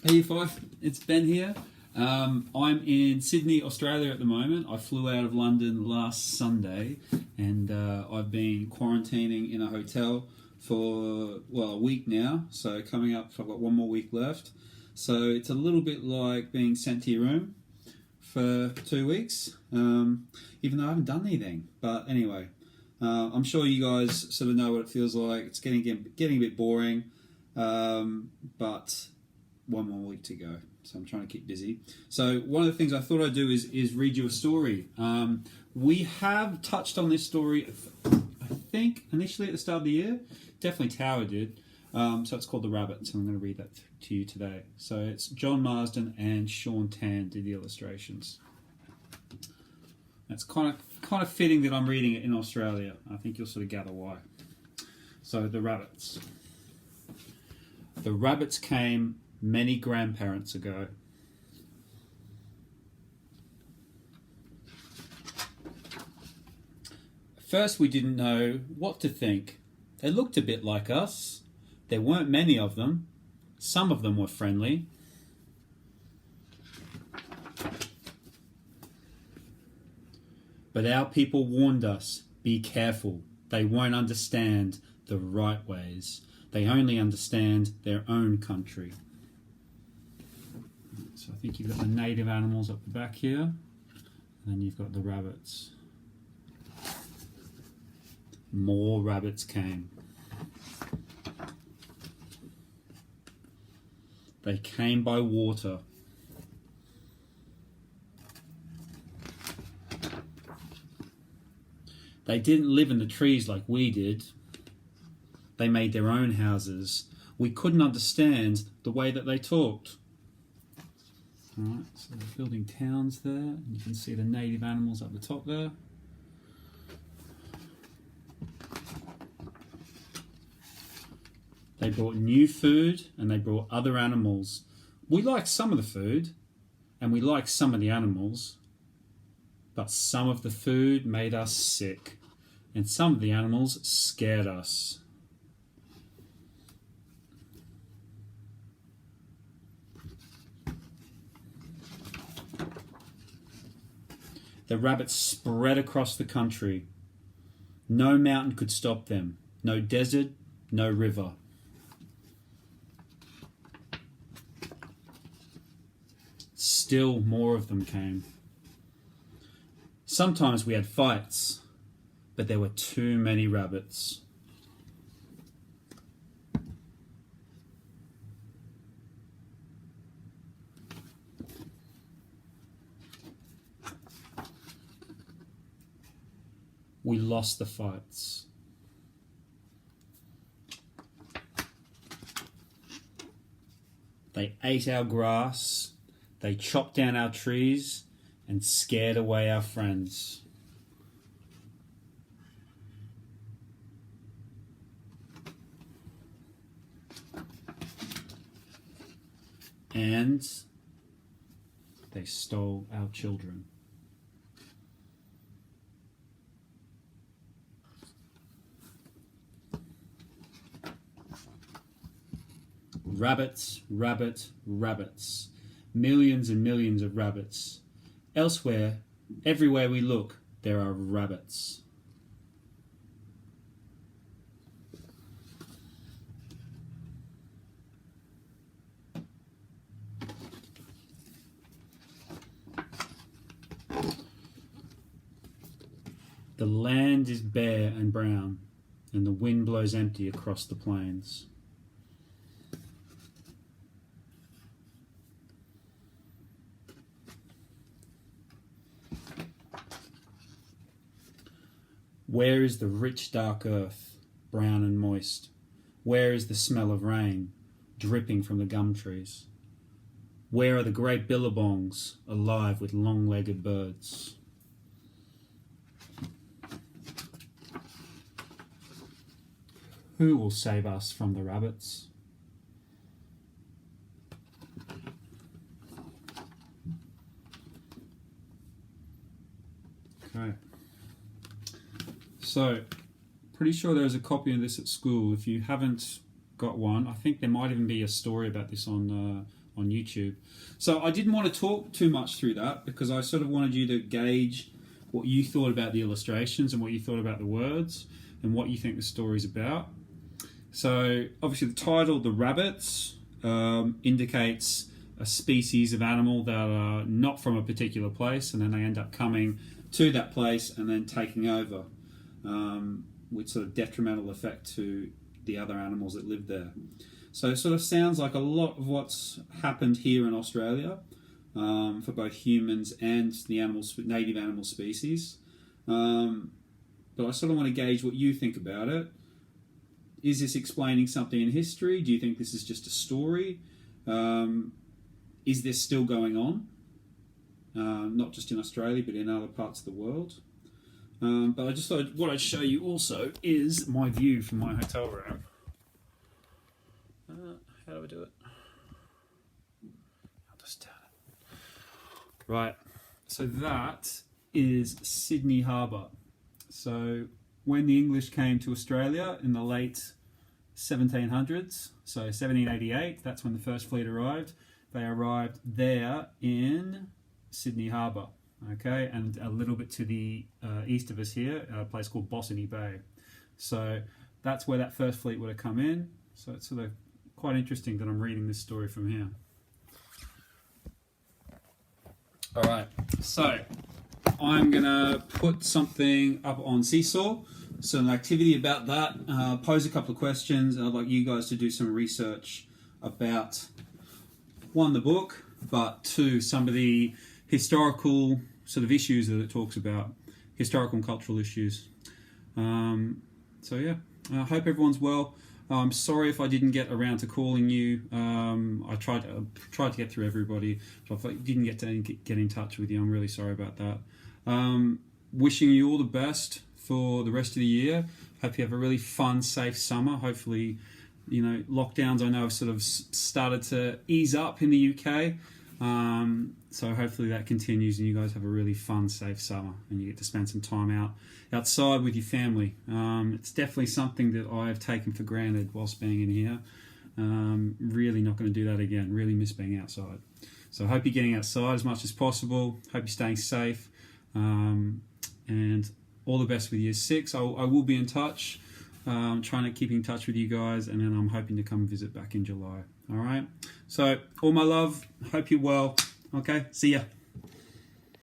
Hey Fife, it's Ben here. I'm in Sydney, Australia at the moment. I flew out of London last Sunday and I've been quarantining in a hotel for, a week now. So coming up, I've got one more week left. So it's a little bit like being sent to your room for 2 weeks, even though I haven't done anything. But anyway, I'm sure you guys sort of know what it feels like. It's getting a bit boring, but one more week to go, so I'm trying to keep busy. So one of the things I thought I'd do is read you a story. We have touched on this story, I think, initially at the start of the year. Definitely Tower did. So it's called The Rabbits, and I'm going to read that to you today. So it's John Marsden and Sean Tan did the illustrations. It's kind of fitting that I'm reading it in Australia. I think you'll sort of gather why. So The Rabbits. The rabbits came many grandparents ago. At first we didn't know what to think. They looked a bit like us. There weren't many of them. Some of them were friendly. But our people warned us, be careful. They won't understand the right ways. They only understand their own country. So I think you've got the native animals up the back here, and then you've got the rabbits. More rabbits came. They came by water. They didn't live in the trees like we did. They made their own houses. We couldn't understand the way that they talked. Alright, so they're building towns there. You can see the native animals up the top there. They brought new food and they brought other animals. We liked some of the food and we liked some of the animals, but some of the food made us sick and some of the animals scared us. The rabbits spread across the country. No mountain could stop them. No desert, no river. Still more of them came. Sometimes we had fights, but there were too many rabbits. We lost the fights. They ate our grass, they chopped down our trees and scared away our friends. And they stole our children. Rabbits, rabbit, rabbits. Millions and millions of rabbits. Elsewhere, everywhere we look, there are rabbits. The land is bare and brown, and the wind blows empty across the plains. Where is the rich dark earth, brown and moist? Where is the smell of rain, dripping from the gum trees? Where are the great billabongs, alive with long-legged birds? Who will save us from the rabbits? Okay. So, pretty sure there's a copy of this at school. If you haven't got one, I think there might even be a story about this on on YouTube. So I didn't want to talk too much through that because I sort of wanted you to gauge what you thought about the illustrations and what you thought about the words and what you think the story's about. So obviously the title, The Rabbits, indicates a species of animal that are not from a particular place, and then they end up coming to that place and then taking over, with sort of detrimental effect to the other animals that live there. So it sort of sounds like a lot of what's happened here in Australia, for both humans and the native animal species. But I sort of want to gauge what you think about it. Is this explaining something in history? Do you think this is just a story? Is this still going on? Not just in Australia, but in other parts of the world. But I just thought what I'd show you also is my view from my hotel room. How do I do it? I'll just turn it. Right, so that is Sydney Harbour. So when the English came to Australia in the late 1700s, so 1788, that's when the first fleet arrived. They arrived there in Sydney Harbour, okay, and a little bit to the east of us here, a place called Botany Bay. So that's where that first fleet would have come in. So it's sort of quite interesting that I'm reading this story from here. All right, so I'm gonna put something up on Seesaw, so an activity about that, pose a couple of questions, and I'd like you guys to do some research about, one, the book, but two, some of the historical sort of issues that it talks about, historical and cultural issues. So yeah, I hope everyone's well. I'm sorry if I didn't get around to calling you. I tried to get through everybody, but if I didn't get in touch with you, I'm really sorry about that. Wishing you all the best for the rest of the year. Hope you have a really fun, safe summer. Hopefully, lockdowns I know have sort of started to ease up in the UK. So hopefully that continues and you guys have a really fun, safe summer and you get to spend some time outside with your family. It's definitely something that I've taken for granted whilst being in here. Really not going to do that again. Really miss being outside. So I hope you're getting outside as much as possible. Hope you're staying safe. And all the best with year 6. I will be in touch. Trying to keep in touch with you guys, and then I'm hoping to come visit back in July. All right. So all my love. Hope you're well. Okay. See ya.